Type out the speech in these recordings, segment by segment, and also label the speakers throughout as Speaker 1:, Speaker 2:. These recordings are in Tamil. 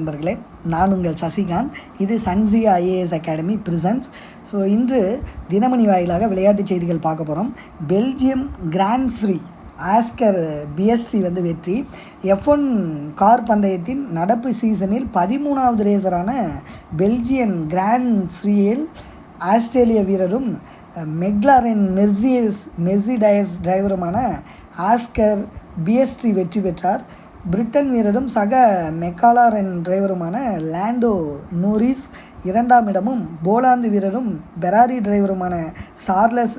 Speaker 1: நண்பர்களே, நான் உங்கள் சசிகாந்த். இது சன்சி ஐஏஎஸ் அகாடமி பிரசன்ஸ். ஸோ இன்று தினமணி வாயிலாக விளையாட்டுச் செய்திகள் பார்க்க போகிறோம். பெல்ஜியம் கிராண்ட் ஃப்ரீ ஆஸ்கர் பிஎஸ்சி வெற்றி. F1 கார் பந்தயத்தின் நடப்பு சீசனில் 13வது ரேசரான பெல்ஜியன் கிராண்ட் ஃப்ரீயில் ஆஸ்திரேலிய வீரரும் மெக்லாரென் மெர்சிடைஸ் டிரைவருமான ஆஸ்கர் பிஎஸ்டி வெற்றி பெற்றார். பிரிட்டன் வீரரும் சக மெக்காலாரென் டிரைவருமான லாண்டோ நோரிஸ் 2ஆம் இடமும், போலாந்து வீரரும் பெராரி டிரைவருமான சார்லஸ்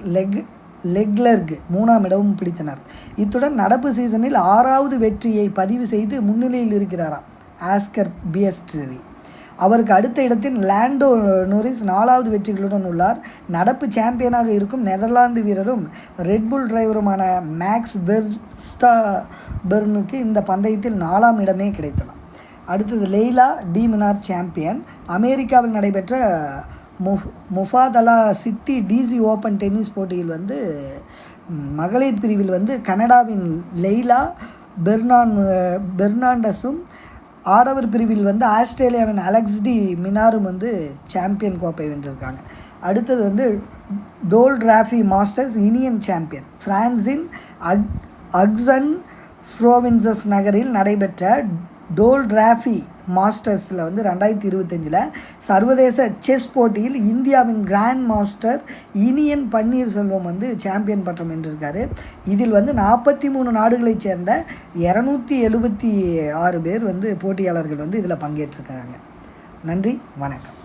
Speaker 1: லெக்லெர்க் 3ஆம் இடமும் பிடித்தனர். இத்துடன் நடப்பு சீசனில் 6வது வெற்றியை பதிவு செய்து முன்னிலையில் இருக்கிறாராம் ஆஸ்கர் பிஎஸ்டி. அவருக்கு அடுத்த இடத்தில் லாண்டோ நோரிஸ் 4வது வெற்றிகளுடன் உள்ளார். நடப்பு சாம்பியனாக இருக்கும் நெதர்லாந்து வீரரும் ரெட்புல் டிரைவருமான மேக்ஸ் வெர்ஸ்டாபெர்னுக்கு இந்த பந்தயத்தில் 4ஆம் இடமே கிடைத்ததாம். அடுத்தது லெய்லா டி மினார் சாம்பியன். அமெரிக்காவில் நடைபெற்ற முஃபாதலா சிட்டி டிசி ஓப்பன் டென்னிஸ் போட்டியில் மகளிர் பிரிவில் கனடாவின் லெய்லா பெர்னாண்டஸும், ஆடவர் பிரிவில் ஆஸ்திரேலியாவின் அலெக்ஸ் டி மினாரும் சாம்பியன் கோப்பை வென்றிருக்காங்க. அடுத்தது டோல் டிராஃபி மாஸ்டர்ஸ் இனியன் சாம்பியன். பிரான்சின் அக்சன் ப்ரோவின்சஸ் நகரில் நடைபெற்ற டோல் டிராஃபி மாஸ்டர்ஸில் 2025 சர்வதேச செஸ் போட்டியில் இந்தியாவின் grand master Iniyan Panneerselvam champion பட்டம் வென்றிருக்காரு. இதில் 43 நாடுகளைச் சேர்ந்த 276 பேர் போட்டியாளர்கள் இதில் பங்கேற்றிருக்காங்க. நன்றி, வணக்கம்.